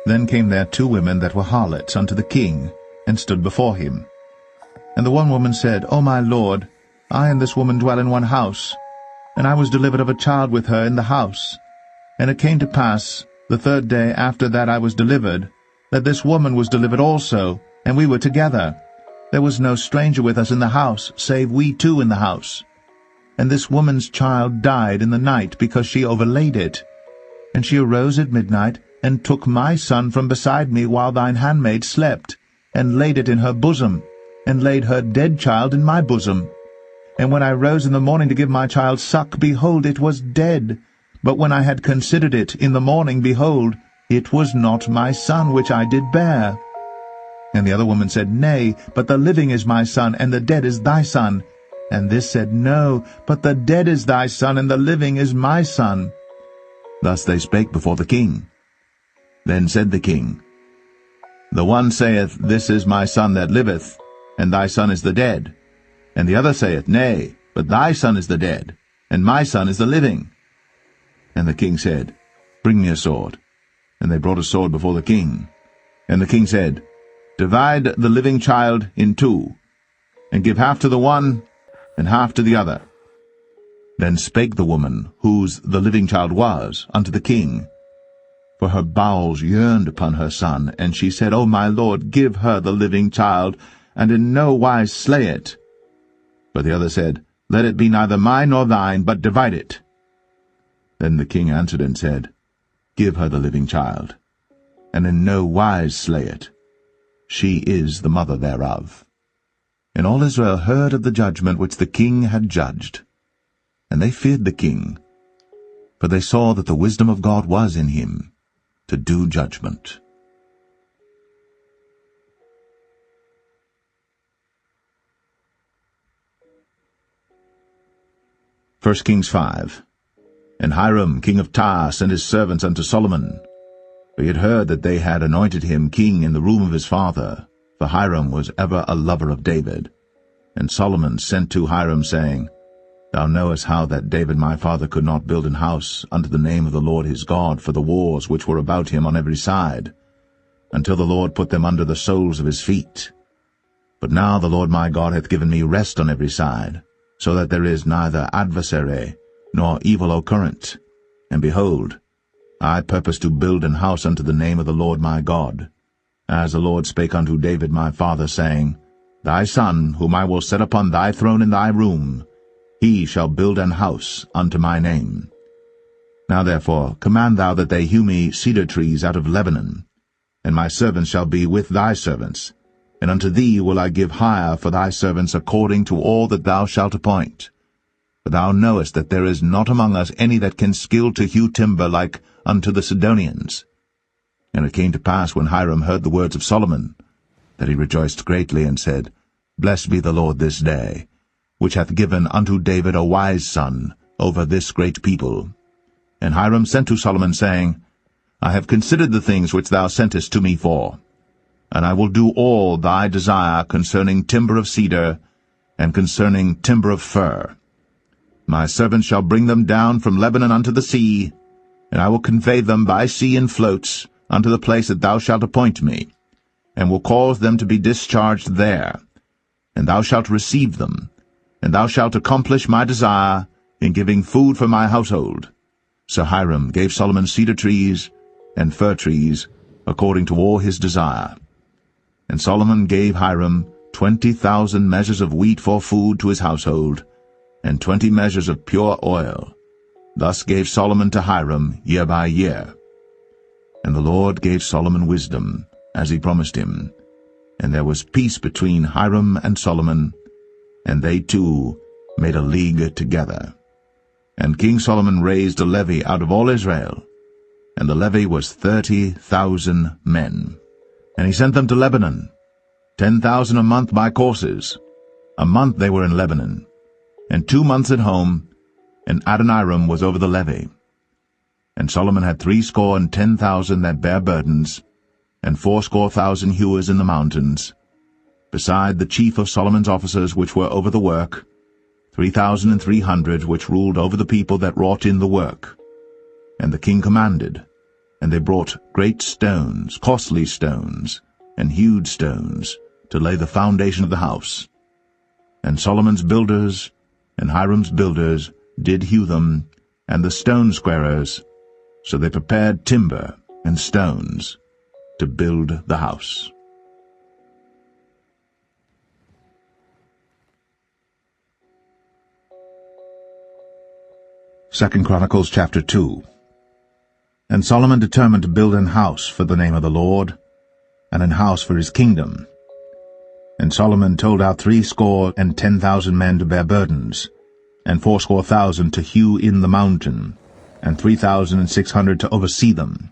Then came there 2 women that were harlots unto the king, and stood before him. And the one woman said, O my lord, I and this woman dwell in one house, and I was delivered of a child with her in the house. And it came to pass, the 3rd day after that I was delivered, that this woman was delivered also, and we were together. There was no stranger with us in the house, save we 2 in the house. And this woman's child died in the night, because she overlaid it. And she arose at midnight, and took my son from beside me while thine handmaid slept, and laid it in her bosom, and laid her dead child in my bosom. And when I rose in the morning to give my child suck, behold, it was dead. But when I had considered it in the morning, behold, it was not my son which I did bear. And the other woman said, Nay, but the living is my son, and the dead is thy son. And this said, No, but the dead is thy son, and the living is my son. Thus they spake before the king. Then said the king, The one saith, This is my son that liveth, and thy son is the dead. And the other saith, Nay, but thy son is the dead, and my son is the living. And the king said, Bring me a sword. And they brought a sword before the king. And the king said, Divide the living child in 2, and give half to the one, and half to the other. Then spake the woman, whose the living child was, unto the king, for her bowels yearned upon her son, and she said, O my lord, give her the living child, and in no wise slay it. But the other said, Let it be neither mine nor thine, but divide it. Then the king answered and said, Give her the living child, and in no wise slay it. She is the mother thereof. And all Israel heard of the judgment which the king had judged. And they feared the king, for they saw that the wisdom of God was in him, to do judgment. 1 Kings 5. And Hiram king of Tyre sent his servants unto Solomon. For he had heard that they had anointed him king in the room of his father, for Hiram was ever a lover of David. And Solomon sent to Hiram, saying, Thou knowest how that David my father could not build an house unto the name of the Lord his God for the wars which were about him on every side, until the Lord put them under the soles of his feet. But now the Lord my God hath given me rest on every side, so that there is neither adversary nor evil occurrent. And behold, I purpose to build an house unto the name of the Lord my God, as the Lord spake unto David my father, saying, Thy son, whom I will set upon thy throne in thy room, he shall build an house unto my name. Now therefore command thou that they hew me cedar trees out of Lebanon, and my servants shall be with thy servants, and unto thee will I give hire for thy servants according to all that thou shalt appoint. For thou knowest that there is not among us any that can skill to hew timber like unto the Sidonians. And it came to pass, when Hiram heard the words of Solomon, that he rejoiced greatly, and said, Blessed be the Lord this day, which hath given unto David a wise son over this great people. And Hiram sent to Solomon, saying, I have considered the things which thou sentest to me for, and I will do all thy desire concerning timber of cedar, and concerning timber of fir. My servants shall bring them down from Lebanon unto the sea, and I will convey them by sea in floats unto the place that thou shalt appoint me, and will cause them to be discharged there. And thou shalt receive them, and thou shalt accomplish my desire in giving food for my household. So Hiram gave Solomon cedar trees and fir trees, according to all his desire. And Solomon gave Hiram 20,000 measures of wheat for food to his household, and 20 measures of pure oil. Thus gave Solomon to Hiram year by year. And the Lord gave Solomon wisdom, as he promised him. And there was peace between Hiram and Solomon, and they two made a league together. And King Solomon raised a levy out of all Israel, and the levy was 30,000 men. And he sent them to Lebanon, 10,000 a month by courses. A month they were in Lebanon, and 2 months at home, and Adoniram was over the levy. And Solomon had 70,000 that bare burdens, and 80,000 hewers in the mountains, beside the chief of Solomon's officers which were over the work, 3,300 which ruled over the people that wrought in the work. And the king commanded, And they brought great stones, costly stones, and hewed stones, to lay the foundation of the house. And Solomon's builders and Hiram's builders did hew them, and the stone squarers, so they prepared timber and stones to build the house. 2 Chronicles chapter 2. And Solomon determined to build an house for the name of the Lord, and an house for his kingdom. And Solomon told out 70,000 men to bear burdens, and 80,000 to hew in the mountain, and 3,600 to oversee them.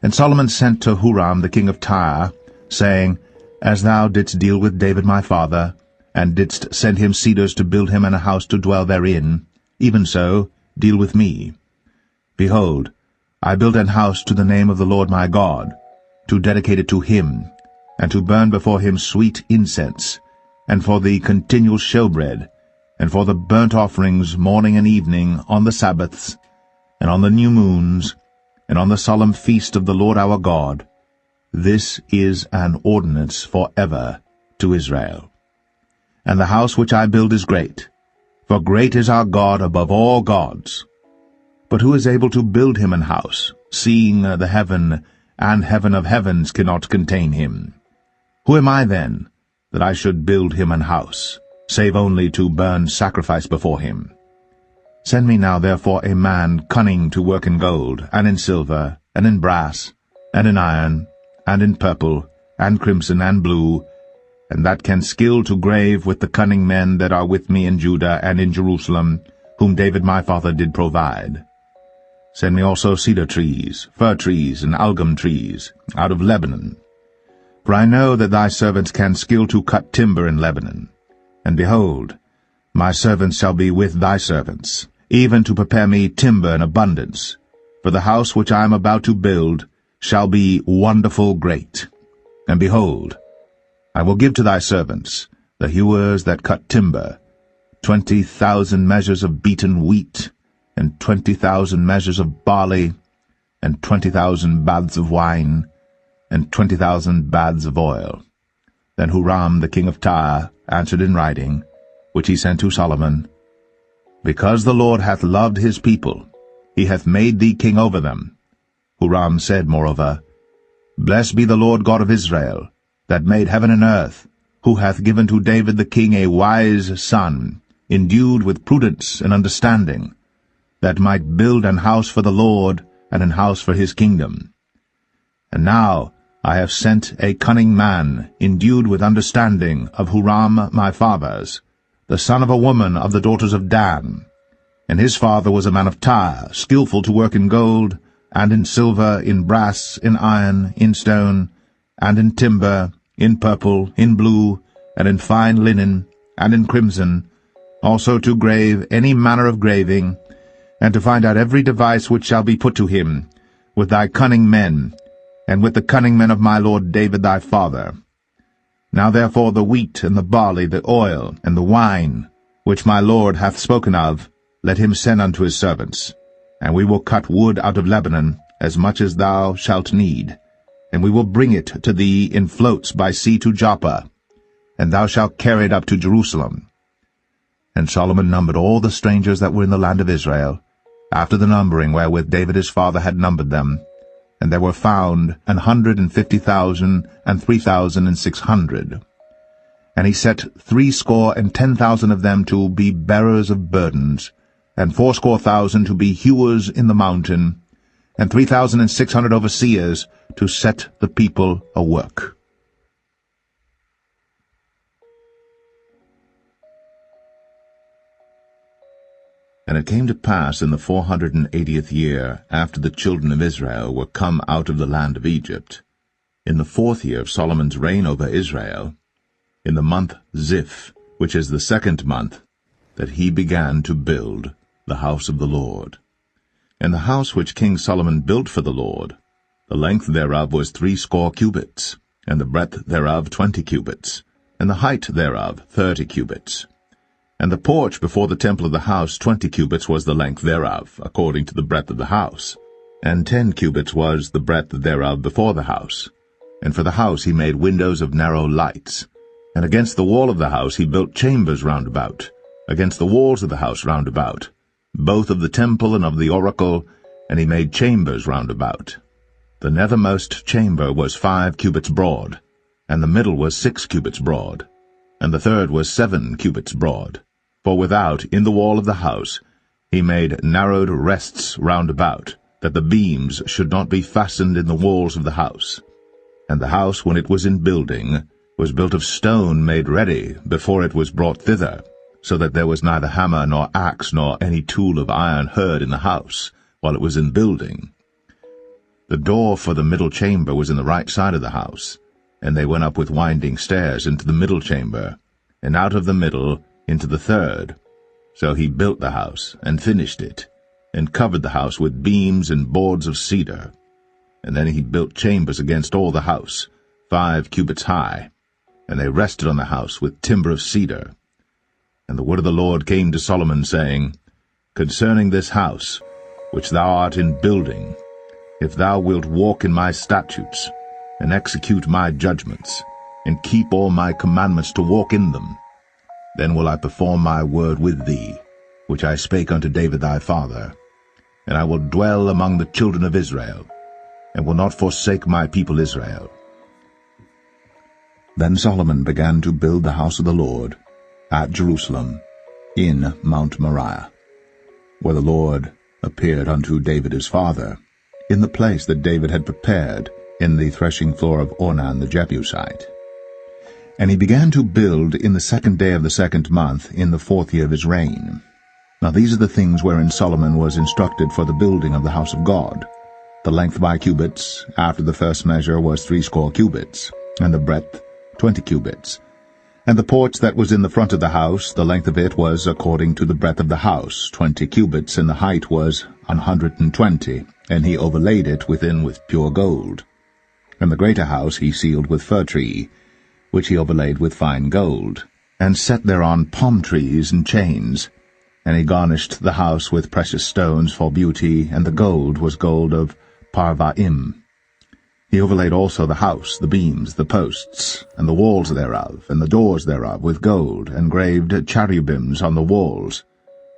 And Solomon sent to Huram the king of Tyre, saying, As thou didst deal with David my father, and didst send him cedars to build him and a house to dwell therein, even so deal with me. Behold, I build an house to the name of the Lord my God, to dedicate it to him, and to burn before him sweet incense, and for the continual showbread, and for the burnt offerings morning and evening, on the Sabbaths, and on the new moons, and on the solemn feast of the Lord our God. This is an ordinance for ever to Israel. And the house which I build is great, for great is our God above all gods. But who is able to build him an house, seeing the heaven and heaven of heavens cannot contain him? Who am I then, that I should build him an house, save only to burn sacrifice before him? Send me now therefore a man cunning to work in gold, and in silver, and in brass, and in iron, and in purple, and crimson, and blue, and that can skill to grave with the cunning men that are with me in Judah and in Jerusalem, whom David my father did provide. Send me also cedar trees, fir trees, and algum trees, out of Lebanon. For I know that thy servants can skill to cut timber in Lebanon. And behold, my servants shall be with thy servants, even to prepare me timber in abundance, for the house which I am about to build shall be wonderful great. And behold, I will give to thy servants, the hewers that cut timber, 20,000 measures of beaten wheat, and 20,000 measures of barley, and 20,000 baths of wine, and 20,000 baths of oil. Then Huram the king of Tyre answered in writing, which he sent to Solomon, Because the Lord hath loved his people, he hath made thee king over them. Huram said moreover, Blessed be the Lord God of Israel, that made heaven and earth, who hath given to David the king a wise son, endued with prudence and understanding, that might build an house for the Lord, and an house for his kingdom. And now I have sent a cunning man, endued with understanding, of Huram my father's, the son of a woman of the daughters of Dan. And his father was a man of Tyre, skillful to work in gold, and in silver, in brass, in iron, in stone, and in timber, in purple, in blue, and in fine linen, and in crimson, also to grave any manner of graving, and to find out every device which shall be put to him, with thy cunning men, and with the cunning men of my lord David thy father. Now therefore the wheat, and the barley, the oil, and the wine, which my lord hath spoken of, let him send unto his servants. And we will cut wood out of Lebanon, as much as thou shalt need, and we will bring it to thee in floats by sea to Joppa, and thou shalt carry it up to Jerusalem. And Solomon numbered all the strangers that were in the land of Israel, after the numbering wherewith David his father had numbered them, and there were found 150,000 and 3,600. And he set 70,000 of them to be bearers of burdens, and 80,000 to be hewers in the mountain, and 3,600 overseers to set the people a work. And it came to pass in the 480th year, after the children of Israel were come out of the land of Egypt, in the 4th year of Solomon's reign over Israel, in the month Ziph, which is the 2nd month, that he began to build the house of the Lord. And the house which King Solomon built for the Lord, the length thereof was 80 cubits, and the breadth thereof 20 cubits, and the height thereof 30 cubits. And the porch before the temple of the house 20 cubits was the length thereof, according to the breadth of the house. And 10 cubits was the breadth thereof before the house. And for the house he made windows of narrow lights. And against the wall of the house he built chambers round about, against the walls of the house round about, both of the temple and of the oracle, and he made chambers round about. The nethermost chamber was 5 cubits broad, and the middle was 6 cubits broad, and the third was 7 cubits broad. For without, in the wall of the house, he made narrowed rests round about, that the beams should not be fastened in the walls of the house. And the house, when it was in building, was built of stone made ready before it was brought thither, so that there was neither hammer nor axe nor any tool of iron heard in the house, while it was in building. The door for the middle chamber was in the right side of the house, and they went up with winding stairs into the middle chamber, and out of the middle into the third. So he built the house, and finished it, and covered the house with beams and boards of cedar. And then he built chambers against all the house, 5 cubits high, and they rested on the house with timber of cedar. And the word of the Lord came to Solomon, saying, Concerning this house, which thou art in building, if thou wilt walk in my statutes, and execute my judgments, and keep all my commandments to walk in them, then will I perform my word with thee, which I spake unto David thy father, and I will dwell among the children of Israel, and will not forsake my people Israel. Then Solomon began to build the house of the Lord at Jerusalem, in Mount Moriah, where the Lord appeared unto David his father, in the place that David had prepared in the threshing floor of Ornan the Jebusite. And he began to build in the 2nd day of the 2nd month, in the 4th year of his reign. Now these are the things wherein Solomon was instructed for the building of the house of God. The length by cubits, after the first measure, was 60 cubits, and the breadth 20 cubits. And the porch that was in the front of the house, the length of it was according to the breadth of the house, 20 cubits, and the height was 120, and he overlaid it within with pure gold. And the greater house he sealed with fir tree, which he overlaid with fine gold, and set thereon palm trees and chains. And he garnished the house with precious stones for beauty, and the gold was gold of Parvaim. He overlaid also the house, the beams, the posts, and the walls thereof, and the doors thereof with gold, and graved cherubims on the walls.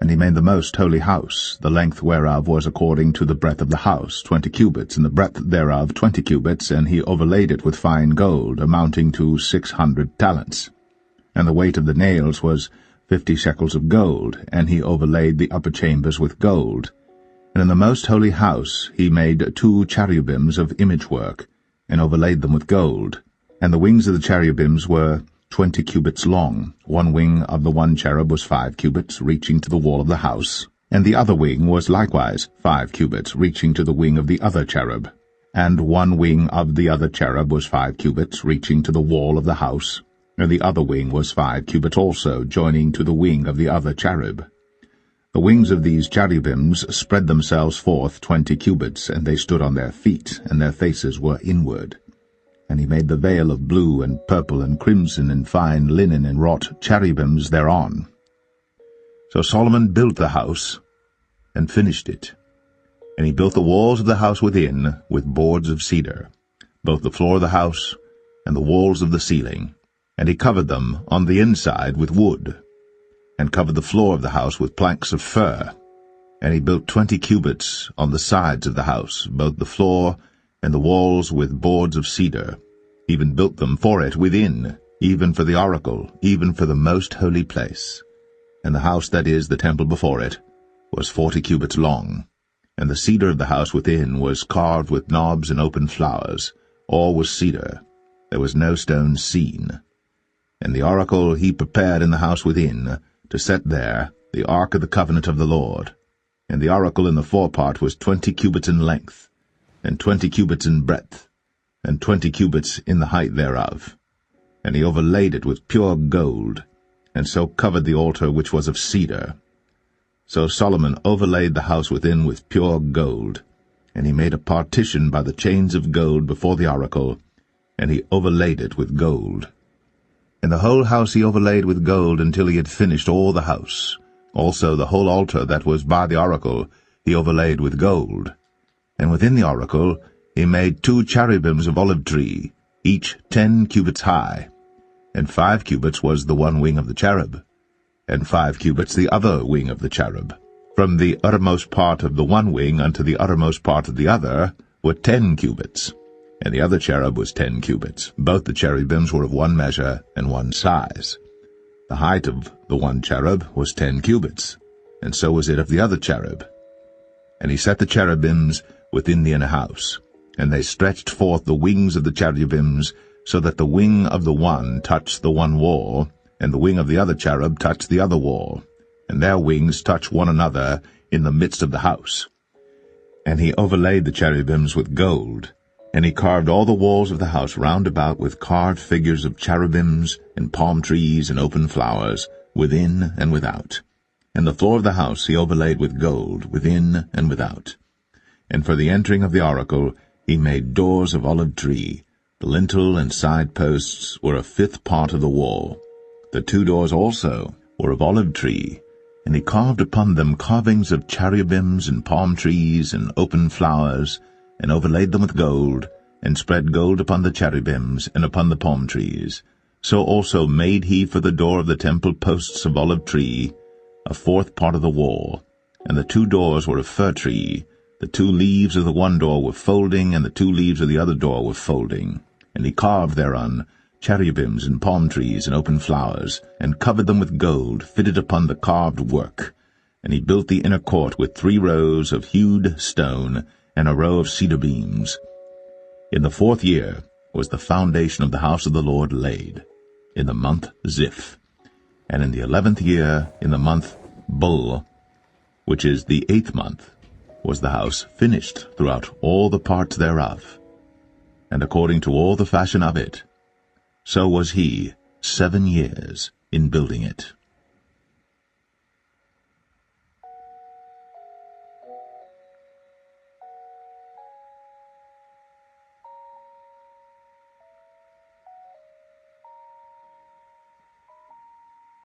And he made the most holy house, the length whereof was according to the breadth of the house, 20 cubits, and the breadth thereof 20 cubits, and he overlaid it with fine gold, amounting to 600 talents. And the weight of the nails was 50 shekels of gold, and he overlaid the upper chambers with gold. And in the most holy house he made 2 cherubims of image work, and overlaid them with gold. And the wings of the cherubims were 20 cubits long. One wing of the one cherub was 5 cubits, reaching to the wall of the house, and the other wing was likewise 5 cubits, reaching to the wing of the other cherub. And one wing of the other cherub was 5 cubits, reaching to the wall of the house, and the other wing was 5 cubits also, joining to the wing of the other cherub. The wings of these cherubims spread themselves forth 20 cubits, and they stood on their feet, and their faces were inward. And he made the veil of blue and purple and crimson and fine linen and wrought cherubims thereon. So Solomon built the house, and finished it. And he built the walls of the house within with boards of cedar, both the floor of the house and the walls of the ceiling. And he covered them on the inside with wood, and covered the floor of the house with planks of fir. And he built 20 cubits on the sides of the house, both the floor and the walls with boards of cedar, even built them for it within, even for the oracle, even for the most holy place. And the house, that is, the temple before it, was 40 cubits long. And the cedar of the house within was carved with knobs and open flowers. All was cedar. There was no stone seen. And the oracle he prepared in the house within, to set there the ark of the covenant of the Lord. And the oracle in the forepart was 20 cubits in length, and 20 cubits in breadth, and 20 cubits in the height thereof. And he overlaid it with pure gold, and so covered the altar which was of cedar. So Solomon overlaid the house within with pure gold, and he made a partition by the chains of gold before the oracle, and he overlaid it with gold. And the whole house he overlaid with gold until he had finished all the house. Also the whole altar that was by the oracle he overlaid with gold. And within the oracle he made 2 cherubims of olive tree, each 10 cubits high, and 5 cubits was the one wing of the cherub, and 5 cubits the other wing of the cherub. From the uttermost part of the one wing unto the uttermost part of the other were 10 cubits, and the other cherub was 10 cubits. Both the cherubims were of one measure and one size. The height of the one cherub was 10 cubits, and so was it of the other cherub. And he set the cherubims within the inner house, and they stretched forth the wings of the cherubims, so that the wing of the one touched the one wall, and the wing of the other cherub touched the other wall, and their wings touched one another in the midst of the house. And he overlaid the cherubims with gold, and he carved all the walls of the house round about with carved figures of cherubims, and palm trees, and open flowers, within and without. And the floor of the house he overlaid with gold, within and without. And for the entering of the oracle he made doors of olive tree. The lintel and side posts were a 5th part of the wall. The 2 doors also were of olive tree, and he carved upon them carvings of cherubims and palm trees and open flowers, and overlaid them with gold, and spread gold upon the cherubims and upon the palm trees. So also made he for the door of the temple posts of olive tree, a 4th part of the wall, and the 2 doors were of fir tree. The 2 leaves of the one door were folding, and the 2 leaves of the other door were folding. And he carved thereon cherubims and palm trees and open flowers, and covered them with gold, fitted upon the carved work. And he built the inner court with 3 rows of hewed stone, and a row of cedar beams. In the 4th year was the foundation of the house of the Lord laid, in the month Ziph. And in the 11th year, in the month Bul, which is the 8th month, was the house finished throughout all the parts thereof. And according to all the fashion of it, so was he 7 years in building it.